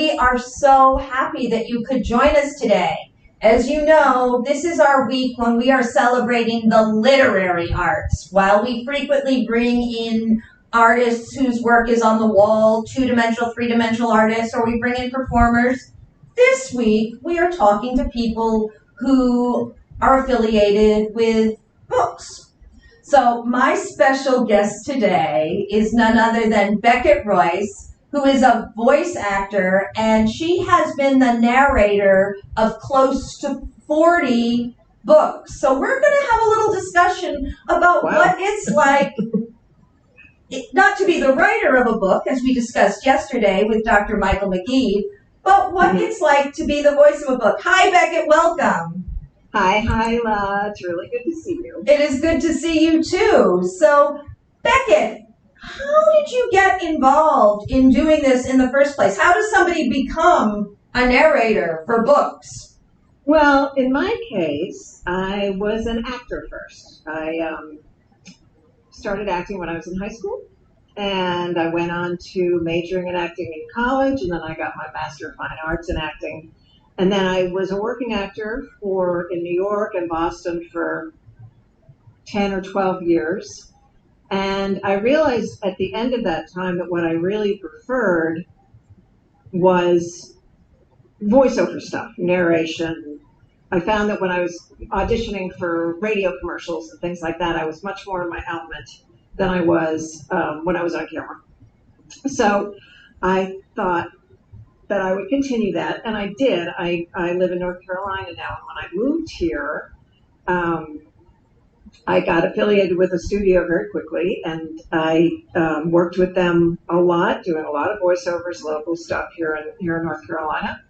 we are so happy that you could join us today. As you know, this is our week when we are celebrating the literary arts. While we frequently bring in artists whose work is on the wall, two-dimensional, three-dimensional artists, or we bring in performers, this week we are talking to people who are affiliated with books. So my special guest today is none other than Becket Royce, who is a voice actor, and she has been the narrator of close to 40 books. So we're going to have a little discussion about what it's like not to be the writer of a book, as we discussed yesterday with Dr. Michael McGee, but what it's like to be the voice of a book. Hi, Becket, welcome. Hi, Hyla. It's really good to see you. It is good to see you, too. So, Becket, how did you get involved in doing this in the first place? How does somebody become a narrator for books? Well, in my case, I was an actor first. I started acting when I was in high school, and I went on to majoring in acting in college, and then I got my Master of Fine Arts in acting. And then I was a working actor in New York and Boston for 10 or 12 years. And I realized at the end of that time that what I really preferred was voiceover stuff, narration. I found that when I was auditioning for radio commercials and things like that, I was much more in my element than I was when I was on camera. So I thought that I would continue that, and I did. I live in North Carolina now, and when I moved here, I got affiliated with a studio very quickly, and I worked with them a lot, doing a lot of voiceovers, local stuff here in North Carolina.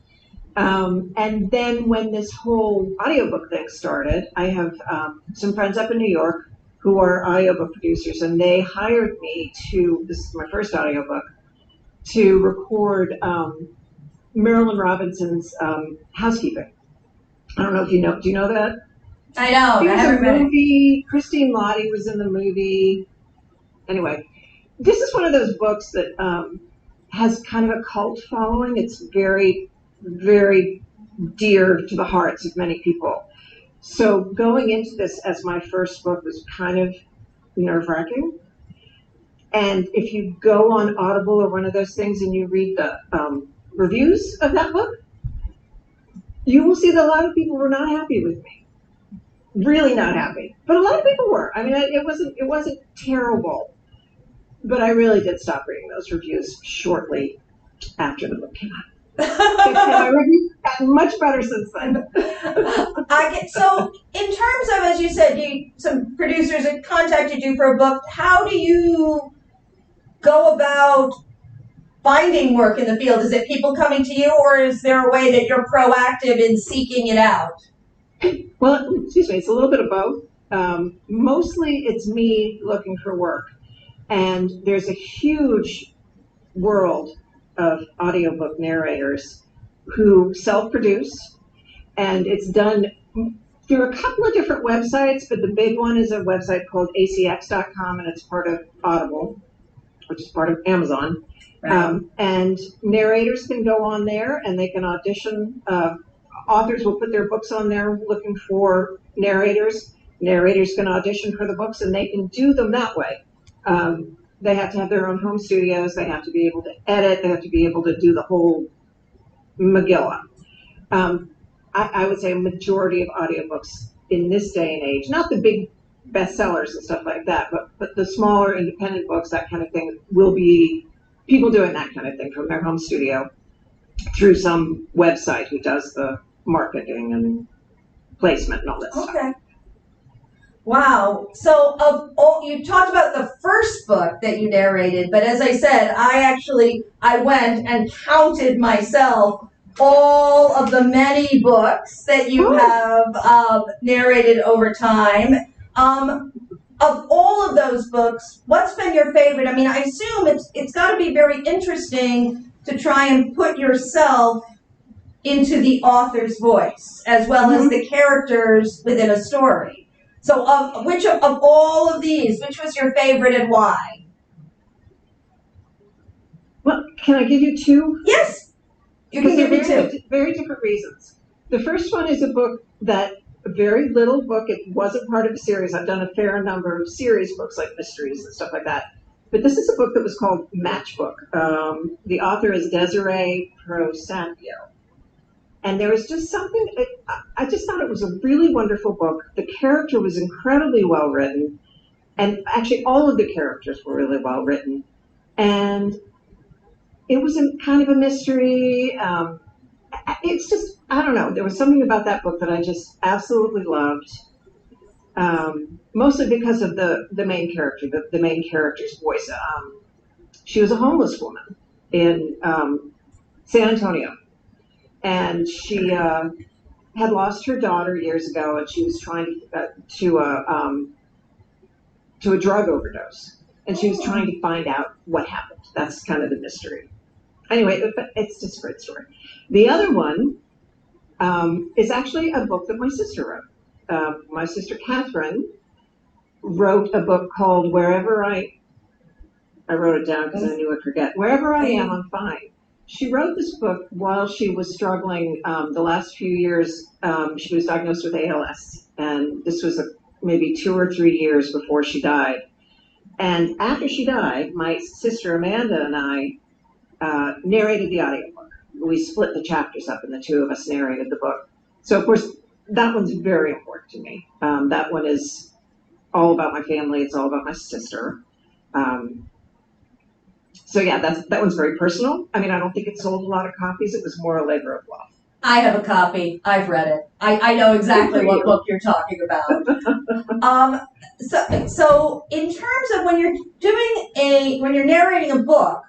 And then when this whole audiobook thing started, I have some friends up in New York who are audiobook producers, and they hired me this is my first audiobook, to record Marilyn Robinson's Housekeeping. I don't know if you know. Do you know that? I know. It was a movie. Christine Lottie was in the movie. Anyway, this is one of those books that has kind of a cult following. It's very, very dear to the hearts of many people. So going into this as my first book was kind of nerve-wracking. And if you go on Audible or one of those things and you read the reviews of that book, you will see that a lot of people were not happy with me. Really not happy. But a lot of people were. I mean, it wasn't terrible. But I really did stop reading those reviews shortly after the book came out. My reviews have gotten much better since then. So, in terms of, as you said, some producers have contacted you for a book. How do you go about finding work in the field? Is it people coming to you, or is there a way that you're proactive in seeking it out? Well, excuse me, it's a little bit of both. Mostly it's me looking for work. And there's a huge world of audiobook narrators who self-produce, and it's done through a couple of different websites, but the big one is a website called acx.com, and it's part of Audible, which is part of Amazon. Right. And narrators can go on there and they can audition. Authors will put their books on there looking for narrators. Narrators can audition for the books, and they can do them that way. They have to have their own home studios. They have to be able to edit. They have to be able to do the whole Megillah. I would say a majority of audiobooks in this day and age, not the big bestsellers and stuff like that, but the smaller independent books, that kind of thing, will be people doing that kind of thing from their home studio through some website who does the marketing and placement and all that stuff. Okay. Wow. So you talked about the first book that you narrated, but as I said, I went and counted myself all of the many books that you have narrated over time. Of all of those books, what's been your favorite? I mean, I assume it's got to be very interesting to try and put yourself into the author's voice, as well as the characters within a story. So which of all of these, which was your favorite and why? Well, can I give you two? Yes. different reasons. The first one is a book that, a very little book. It wasn't part of a series. I've done a fair number of series books like mysteries and stuff like that. But this is a book that was called Matchbook. The author is Desiree Prosapio. And there was just something, I just thought it was a really wonderful book. The character was incredibly well written. And actually, all of the characters were really well written. And it was kind of a mystery. It's just, I don't know. There was something about that book that I just absolutely loved. Mostly because of the main character, the main character's voice. She was a homeless woman in San Antonio. And she had lost her daughter years ago, and she was trying to a drug overdose. And she was trying to find out what happened. That's kind of the mystery. Anyway, it's just a great story. The other one is actually a book that my sister wrote. My sister Catherine wrote a book called Wherever I wrote it down because I knew I'd forget. Wherever I am, I'm fine. She wrote this book while she was struggling the last few years. She was diagnosed with ALS, and this was maybe 2 or 3 years before she died. And after she died, my sister Amanda and I narrated the audiobook. We split the chapters up, and the two of us narrated the book. So, of course, that one's very important to me. That one is all about my family. It's all about my sister. So yeah, that one's very personal. I mean, I don't think it sold a lot of copies. It was more a labor of love. I have a copy. I've read it. I know exactly what book you're talking about. So in terms of when you're narrating a book,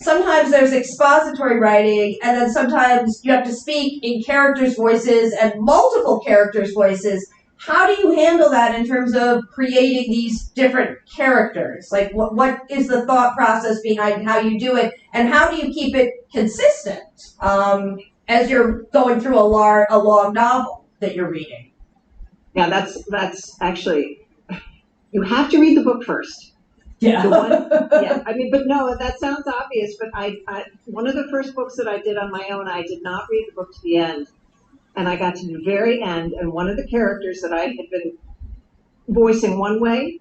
sometimes there's expository writing, and then sometimes you have to speak in characters' voices and multiple characters' voices. How do you handle that in terms of creating these different characters? Like, what is the thought process behind how you do it, and how do you keep it consistent as you're going through a long novel that you're reading? Yeah, that's actually, you have to read the book first. Yeah. Yeah. I mean, but no, that sounds obvious. But I one of the first books that I did on my own, I did not read the book to the end. And I got to the very end, and one of the characters that I had been voicing one way,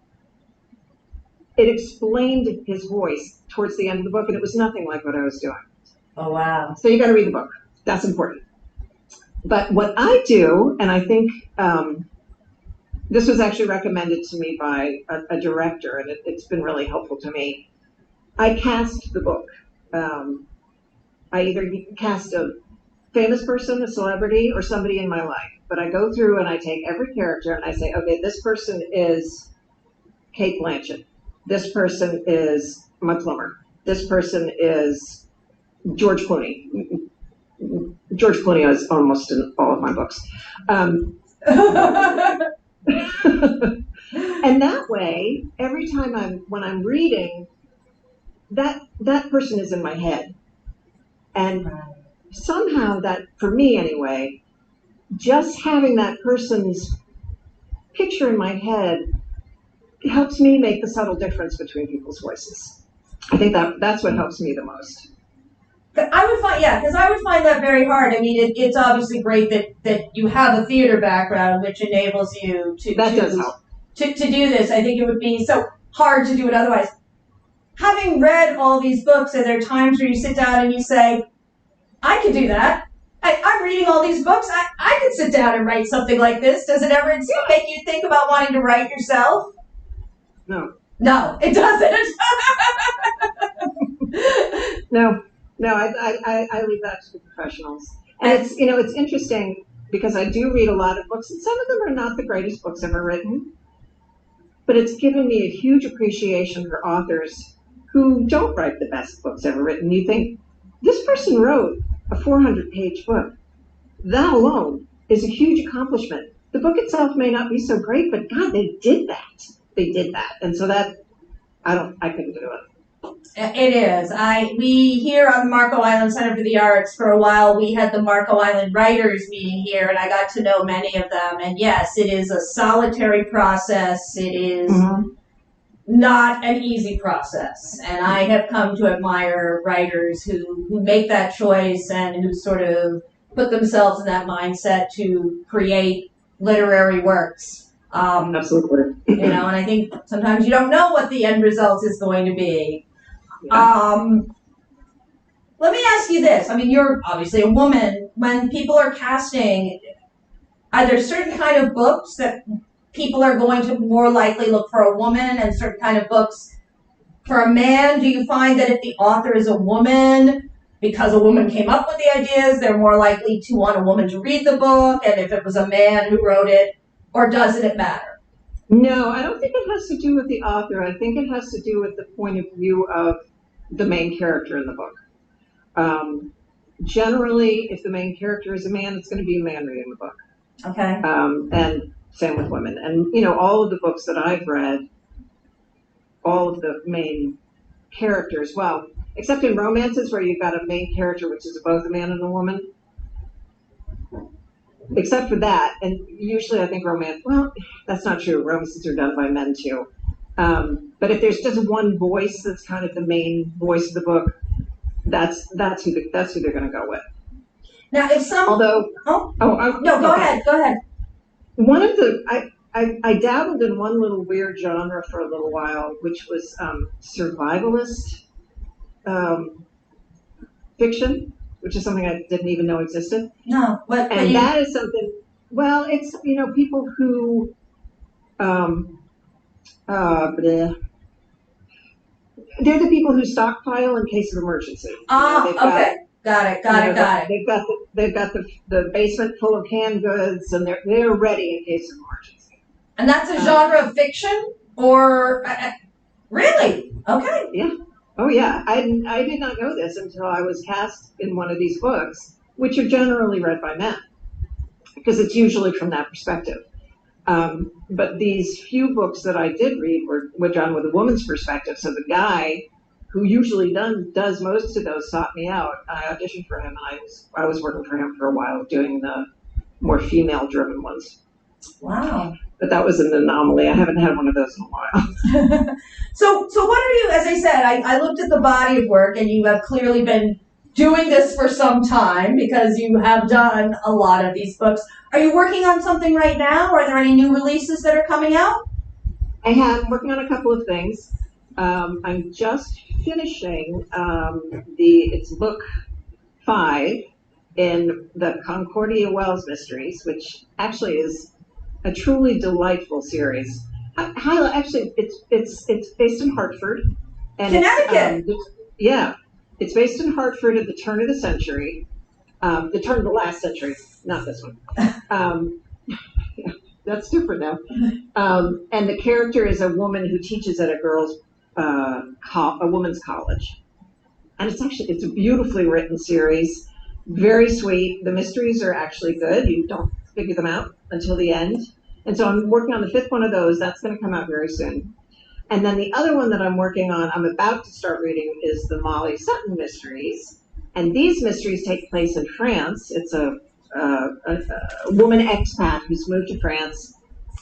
it explained his voice towards the end of the book, and it was nothing like what I was doing. Oh, wow. So you got to read the book. That's important. But what I do, and I think this was actually recommended to me by a director, and it's been really helpful to me. I cast the book. I either cast a famous person, a celebrity, or somebody in my life. But I go through and I take every character and I say, okay, this person is Kate Blanchett. This person is my plumber. This person is George Clooney. George Clooney is almost in all of my books. And that way, every time when I'm reading, that person is in my head. And somehow that, for me anyway, just having that person's picture in my head helps me make the subtle difference between people's voices. I think that's what helps me the most. I would find that very hard. I mean, it's obviously great that you have a theater background, which enables you to do this. I think it would be so hard to do it otherwise. Having read all these books, and there are times where you sit down and you say, I could do that. I'm reading all these books. I could sit down and write something like this. Does it ever make you think about wanting to write yourself? No. No, it doesn't. No, I leave that to the professionals. And it's interesting because I do read a lot of books, and some of them are not the greatest books ever written, but it's given me a huge appreciation for authors who don't write the best books ever written. You think, this person wrote a 400-page book. That alone is a huge accomplishment. The book itself may not be so great, but God, they did that. They did that. And so that, I couldn't do it. It is. We here on the Marco Island Center for the Arts, for a while, we had the Marco Island Writers meeting here, and I got to know many of them. And yes, it is a solitary process. It is not an easy process. And I have come to admire writers who make that choice and who sort of put themselves in that mindset to create literary works. Absolutely. And I think sometimes you don't know what the end result is going to be. Yeah. Let me ask you this. I mean, you're obviously a woman. When people are casting, are there certain kind of books that people are going to more likely look for a woman and certain kind of books for a man? Do you find that if the author is a woman, because a woman came up with the ideas, they're more likely to want a woman to read the book, and if it was a man who wrote it, or doesn't it matter? No, I don't think it has to do with the author. I think it has to do with the point of view of the main character in the book. Generally, if the main character is a man, it's going to be a man reading the book. Okay. And same with women. And, all of the books that I've read, all of the main characters, well, except in romances where you've got a main character which is both a man and a woman, except for that, and usually I think well, that's not true. Romances are done by men too. But if there's just one voice that's kind of the main voice of the book, that's who they're going to go with. Now, if some no, go ahead. One of the I dabbled in one little weird genre for a little while, which was survivalist fiction, which is something I didn't even know existed. No, and that is something. Well, it's people who they're the people who stockpile in case of emergency. Okay. Got it. They've got the basement full of canned goods, and they're ready in case of emergency. And that's a genre of fiction, or really? Okay. Yeah. Oh yeah. I did not know this until I was cast in one of these books, which are generally read by men, because it's usually from that perspective. But these few books that I did read were done with a woman's perspective. So the guy who usually does most of those sought me out. I auditioned for him, and I was working for him for a while, doing the more female-driven ones. Wow. But that was an anomaly. I haven't had one of those in a while. So what are you, as I said, I looked at the body of work, and you have clearly been doing this for some time because you have done a lot of these books. Are you working on something right now? Are there any new releases that are coming out? I'm working on a couple of things. I'm just finishing it's book 5 in the Concordia Wells Mysteries, which actually is a truly delightful series. Hyla, actually, it's based in Hartford, and Connecticut. It's based in Hartford at the turn of the century, the turn of the last century, not this one. That's different now. And the character is a woman who teaches at a women's college, and it's a beautifully written series, very sweet. The mysteries are actually good. You don't figure them out until the end. And so I'm working on the 5th one of those. That's going to come out very soon. And then the other one that I'm working on, I'm about to start reading, is the Molly Sutton mysteries. And these mysteries take place in France. It's a woman expat who's moved to France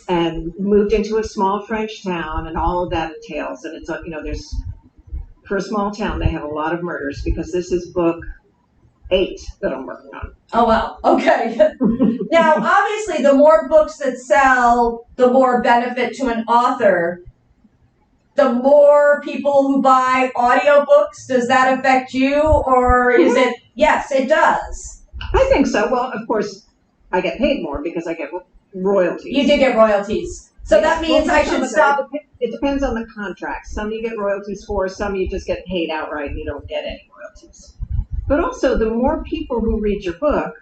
and moved into a small French town, and all of that entails. And it's there's, for a small town, they have a lot of murders, because this is book 8 that I'm working on. Oh, wow. Okay. Now, obviously, the more books that sell, the more benefit to an author. The more people who buy audiobooks, does that affect you, or is it? Yes, it does. I think so. Well, of course, I get paid more because I get royalties. You do get royalties. So that means I should stop. It depends on the contract. Some you get royalties for, some you just get paid outright and you don't get any royalties. But also, the more people who read your book,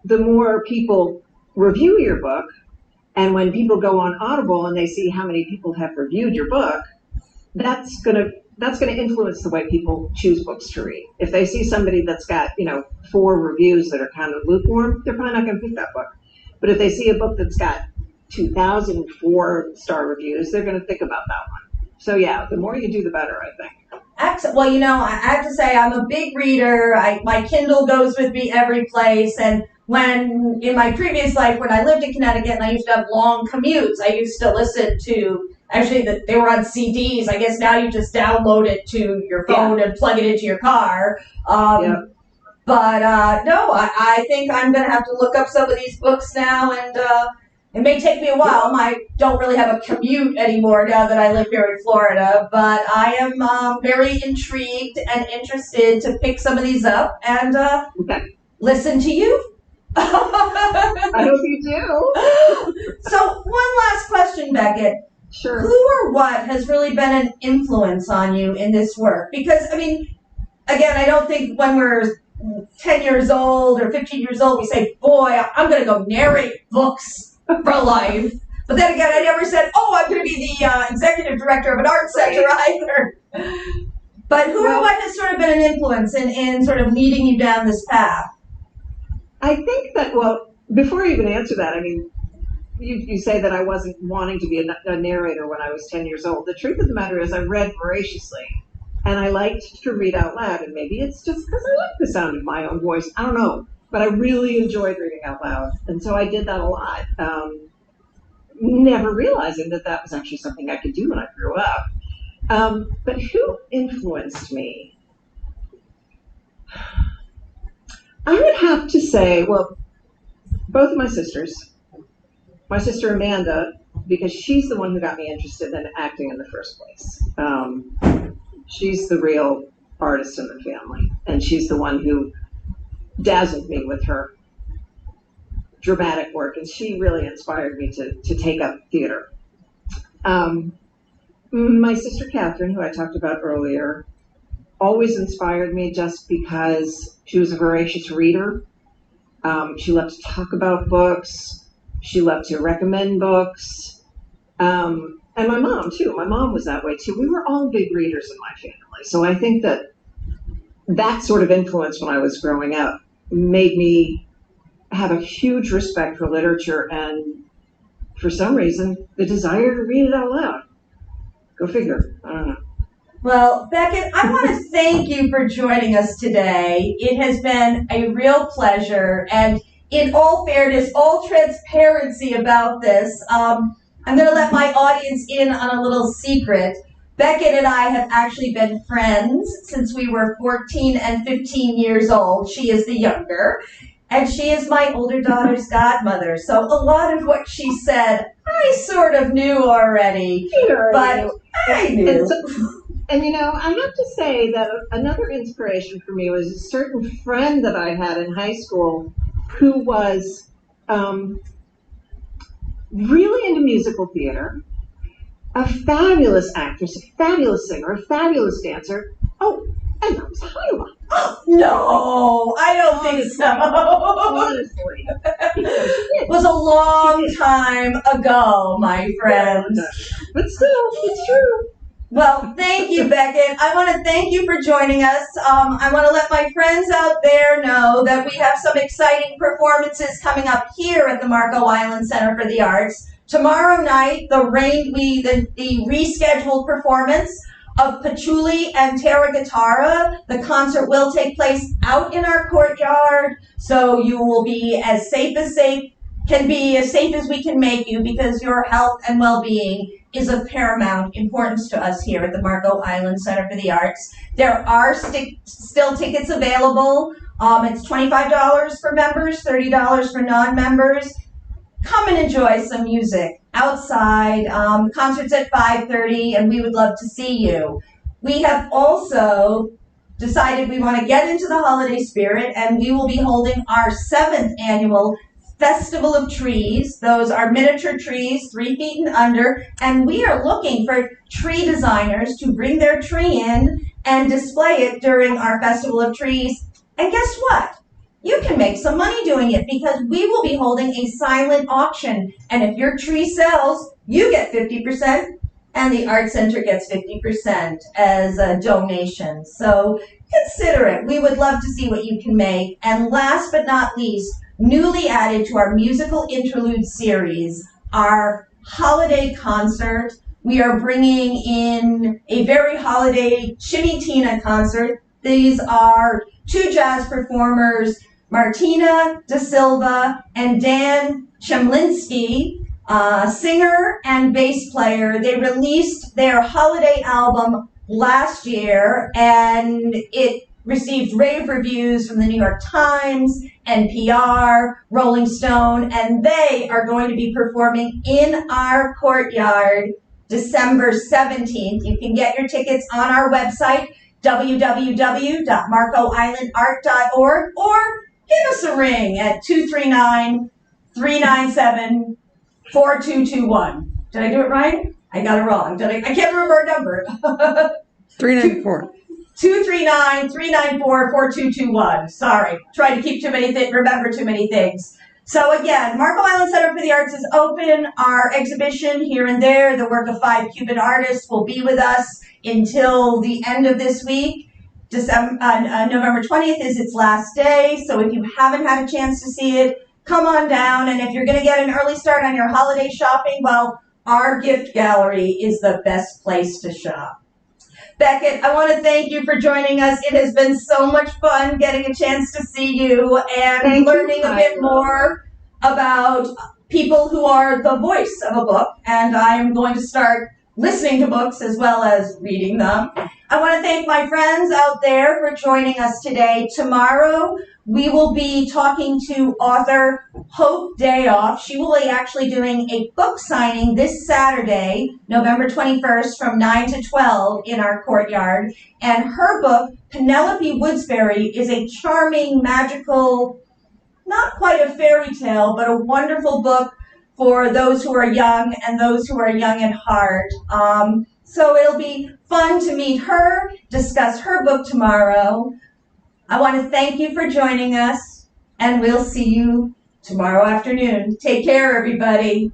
the more people review your book. And when people go on Audible and they see how many people have reviewed your book, that's gonna influence the way people choose books to read. If they see somebody that's got 4 reviews that are kind of lukewarm, they're probably not going to pick that book. But if they see a book that's got 2,000 4-star reviews, they're going to think about that one. So yeah, the more you do, the better, I think. Excellent. Well, I have to say I'm a big reader. My Kindle goes with me every place, and when in my previous life, when I lived in Connecticut and I used to have long commutes, I used to listen to, actually they were on CDs. I guess now you just download it to your phone and plug it into your car. But no, I think I'm going to have to look up some of these books now, and it may take me a while. I don't really have a commute anymore now that I live here in Florida, but I am very intrigued and interested to pick some of these up and listen to you. I hope you do. So, one last question, Becket. Sure. Who or what has really been an influence on you in this work? Because, I mean, again, I don't think when we're 10 years old or 15 years old, we say, boy, I'm going to go narrate books for life. But then again, I never said, oh, I'm going to be the executive director of an art center either. But who or what has sort of been an influence in sort of leading you down this path? I think that, well, before I even answer that, I mean, you say that I wasn't wanting to be a narrator when I was 10 years old. The truth of the matter is I read voraciously, and I liked to read out loud, and maybe it's just because I like the sound of my own voice. I don't know, but I really enjoyed reading out loud, and so I did that a lot, never realizing that that was actually something I could do when I grew up. But who influenced me? I would have to say, well, both of my sisters. My sister Amanda, because she's the one who got me interested in acting in the first place. She's the real artist in the family, and she's the one who dazzled me with her dramatic work, and she really inspired me to take up theater. My sister Catherine, who I talked about earlier, always inspired me just because she was a voracious reader. She loved to talk about books. She loved to recommend books. And my mom, too. My mom was that way, too. We were all big readers in my family. So I think that sort of influence when I was growing up made me have a huge respect for literature and, for some reason, the desire to read it out loud. Go figure. I don't know. Well, Becket, I want to thank you for joining us today. It has been a real pleasure, and in all fairness, all transparency about this, I'm going to let my audience in on a little secret. Becket and I have actually been friends since we were 14 and 15 years old. She is the younger, and she is my older daughter's godmother. So a lot of what she said, I sort of knew already, but I knew. And you know, I have to say that another inspiration for me was a certain friend that I had in high school who was really into musical theater, a fabulous actress, a fabulous singer, a fabulous dancer. Oh, and that was Hyla. No, I don't think so. Honestly. It was a long time ago, my friend. But still, it's true. Well, thank you, Becket. I want to thank you for joining us. I want to let my friends out there know that we have some exciting performances coming up here at the Marco Island Center for the Arts. Tomorrow night, the rescheduled performance of Patchouli and Terra Guitarra. The concert will take place out in our courtyard, so you will be as safe as we can make you, because your health and well-being is of paramount importance to us here at the Marco Island Center for the Arts. There are still tickets available. It's $25 for members, $30 for non-members. Come and enjoy some music outside. The concert's at 5:30, and we would love to see you. We have also decided we want to get into the holiday spirit, and we will be holding our 7th annual Festival of Trees. Those are miniature trees, 3 feet and under, and we are looking for tree designers to bring their tree in and display it during our Festival of Trees. And guess what? You can make some money doing it, because we will be holding a silent auction, and if your tree sells, you get 50%, and the Art Center gets 50% as a donation. So consider it. We would love to see what you can make. And last but not least, newly added to our musical interlude series, our holiday concert. We are bringing in a very holiday Shimmy Tina concert. These are 2 jazz performers, Martina Da Silva and Dan Chemlinski, singer and bass player. They released their holiday album last year, and it received rave reviews from the New York Times, NPR, Rolling Stone, and they are going to be performing in our courtyard December 17th. You can get your tickets on our website, www.marcoislandart.org, or give us a ring at 239-397-4221. Did I do it right? I got it wrong. I can't remember our number. 394. 239-394-4221. Sorry. Try to keep remember too many things. So again, Marco Island Center for the Arts is open. Our exhibition here and there, the work of 5 Cuban artists, will be with us until the end of this week. November 20th is its last day, so if you haven't had a chance to see it, come on down. And if you're going to get an early start on your holiday shopping, well, our gift gallery is the best place to shop. Becket, I want to thank you for joining us. It has been so much fun getting a chance to see you and learning a bit more about people who are the voice of a book. And I'm going to start listening to books as well as reading them. I want to thank my friends out there for joining us today. Tomorrow, we will be talking to author Hope Dayoff. She will be actually doing a book signing this Saturday, November 21st, from 9 to 12 in our courtyard. And her book, Penelope Woodsbury, is a charming, magical, not quite a fairy tale, but a wonderful book for those who are young and those who are young at heart. So it'll be fun to meet her, discuss her book tomorrow. I want to thank you for joining us, and we'll see you tomorrow afternoon. Take care, everybody.